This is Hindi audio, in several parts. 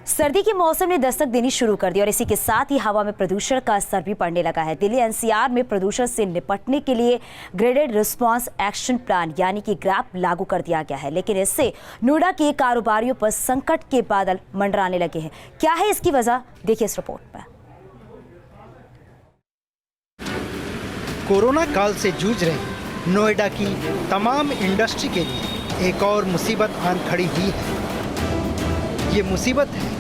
सर्दी के मौसम ने दस्तक देनी शुरू कर दी और इसी के साथ ही हवा में प्रदूषण का असर भी पड़ने लगा है। दिल्ली एनसीआर में प्रदूषण से निपटने के लिए ग्रेडेड रिस्पांस एक्शन प्लान यानी कि ग्रैप लागू कर दिया गया है, लेकिन इससे नोएडा के कारोबारियों पर संकट के बादल मंडराने लगे हैं। क्या है इसकी वजह, देखिए इस रिपोर्ट में। कोरोना काल से जूझ रही नोएडा की तमाम इंडस्ट्री के लिए एक और मुसीबत आन खड़ी हुई है। ये मुसीबत है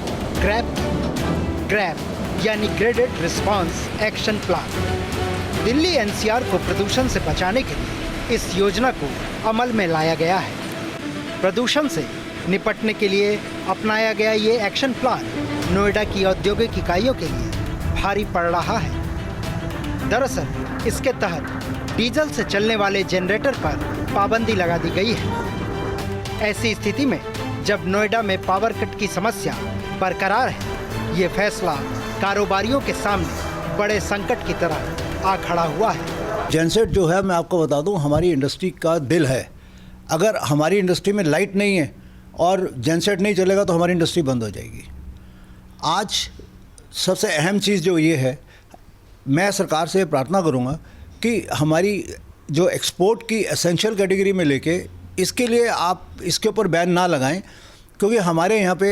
ग्रैप यानी graded response action plan. Delhi NCR को प्रदूषण से बचाने के लिए इस योजना को अमल में लाया गया है। प्रदूषण से निपटने के लिए अपनाया गया ये एक्शन प्लान नोएडा की औद्योगिक इकाइयों के लिए भारी पड़ रहा है। दरअसल इसके तहत डीजल से चलने वाले जनरेटर पर पाबंदी लगा दी गई है। ऐसी स्थिति में जब नोएडा में पावर कट की समस्या बरकरार है, ये फैसला कारोबारियों के सामने बड़े संकट की तरह आ खड़ा हुआ है। जेनसेट जो है, मैं आपको बता दूं, हमारी इंडस्ट्री का दिल है। अगर हमारी इंडस्ट्री में लाइट नहीं है और जेनसेट नहीं चलेगा तो हमारी इंडस्ट्री बंद हो जाएगी। आज सबसे अहम चीज़ जो ये है, मैं सरकार से प्रार्थना करूंगा कि हमारी जो एक्सपोर्ट की एसेंशियल कैटेगरी में लेके इसके लिए आप इसके ऊपर बैन ना लगाएं, क्योंकि हमारे यहाँ पे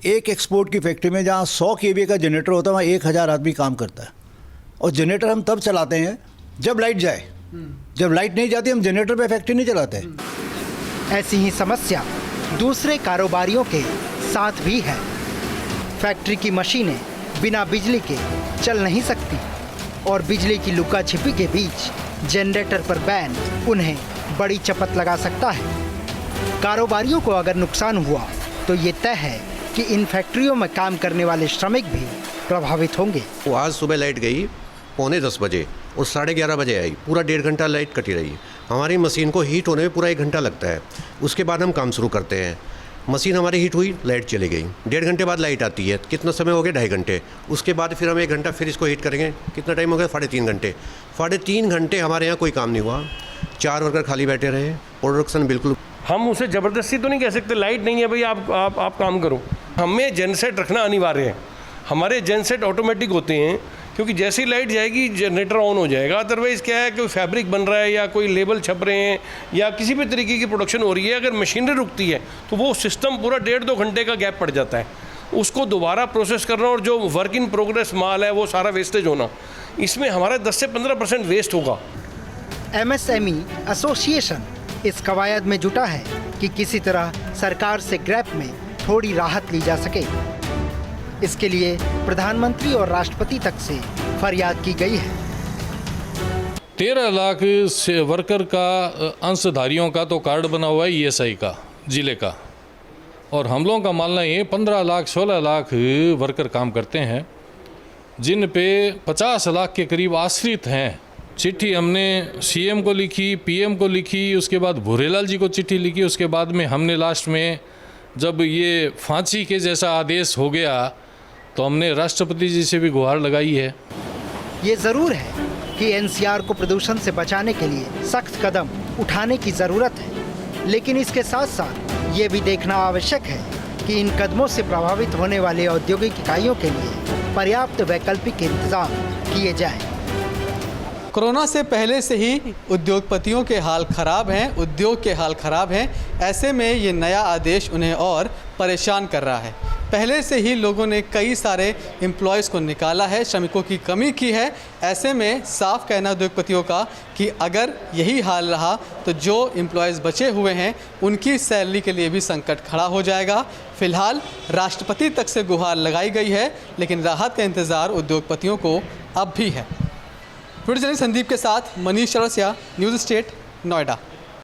एक एक्सपोर्ट की फैक्ट्री में जहाँ 100 kVA का जनरेटर होता है वहाँ 1000 आदमी काम करता है। और जनरेटर हम तब चलाते हैं जब लाइट जाए। जब लाइट नहीं जाती हम जनरेटर पे फैक्ट्री नहीं चलाते। ऐसी ही समस्या दूसरे कारोबारियों के साथ भी है। फैक्ट्री की मशीनें बिना बिजली के चल नहीं सकती और बिजली की लुका छिपी के बीच जनरेटर पर बैन उन्हें बड़ी चपत लगा सकता है। कारोबारियों को अगर नुकसान हुआ तो ये तय है कि इन फैक्ट्रियों में काम करने वाले श्रमिक भी प्रभावित होंगे। वो आज सुबह लाइट गई 9:45 बजे और 11:30 बजे आई। पूरा 1.5 घंटा लाइट कटी रही। हमारी मशीन को हीट होने में पूरा 1 घंटा लगता है। उसके बाद हम काम शुरू करते हैं। मशीन हमारी हीट हुई, लाइट चली गई। 1.5 घंटे बाद लाइट आती है। कितना समय हो गया? 2.5 घंटे। उसके बाद फिर हम 1 घंटा फिर इसको हीट करेंगे। कितना टाइम हो गया? 3.5 घंटे। 3.5 घंटे हमारे यहाँ कोई काम नहीं हुआ। 4 वर्कर खाली बैठे रहे। प्रोडक्शन बिल्कुल। हम उसे ज़बरदस्ती तो नहीं कह सकते लाइट नहीं है भाई आप काम करो। हमें जेनसेट रखना अनिवार्य है। हमारे जेनसेट ऑटोमेटिक होते हैं, क्योंकि जैसे ही लाइट जाएगी जनरेटर ऑन हो जाएगा। अदरवाइज़ क्या है कि फैब्रिक बन रहा है या कोई लेबल छप रहे हैं या किसी भी तरीके की प्रोडक्शन हो रही है, अगर मशीनरी रुकती है तो वो सिस्टम पूरा 1.5-2 घंटे का गैप पड़ जाता है। उसको दोबारा प्रोसेस करना और जो वर्क इन प्रोग्रेस माल है वो सारा वेस्टेज होना, इसमें हमारा 10 से 15% वेस्ट होगा। MSME एसोसिएशन इस कवायद में जुटा है कि किसी तरह सरकार से ग्रैप में थोड़ी राहत ली जा सके। इसके लिए प्रधानमंत्री और राष्ट्रपति तक से फरियाद की गई है। 13 लाख से वर्कर का अंशधारियों का तो कार्ड बना हुआ है ESI का, जिले का, और हम लोगों का मानना ये 15 लाख 16 लाख वर्कर काम करते हैं, जिन पे 50 लाख के करीब आश्रित हैं। चिट्ठी हमने CM को लिखी, PM को लिखी, उसके बाद भूरेलाल जी को चिट्ठी लिखी। उसके बाद में हमने लास्ट में जब ये फांसी के जैसा आदेश हो गया तो हमने राष्ट्रपति जी से भी गुहार लगाई है। ये ज़रूर है कि NCR को प्रदूषण से बचाने के लिए सख्त कदम उठाने की ज़रूरत है, लेकिन इसके साथ साथ ये भी देखना आवश्यक है कि इन कदमों से प्रभावित होने वाले औद्योगिक इकाइयों के लिए पर्याप्त वैकल्पिक इंतजाम किए जाएं। कोरोना से पहले से ही उद्योगपतियों के हाल ख़राब हैं, उद्योग के हाल ख़राब हैं। ऐसे में ये नया आदेश उन्हें और परेशान कर रहा है। पहले से ही लोगों ने कई सारे एम्प्लॉयज़ को निकाला है, श्रमिकों की कमी की है। ऐसे में साफ कहना उद्योगपतियों का कि अगर यही हाल रहा तो जो एम्प्लॉयज़ बचे हुए हैं उनकी सैलरी के लिए भी संकट खड़ा हो जाएगा। फ़िलहाल राष्ट्रपति तक से गुहार लगाई गई है, लेकिन राहत का इंतज़ार उद्योगपतियों को अब भी है। वीडियो जर्नलिस्ट संदीप के साथ मनीष चौरसिया, न्यूज़ स्टेट, नोएडा।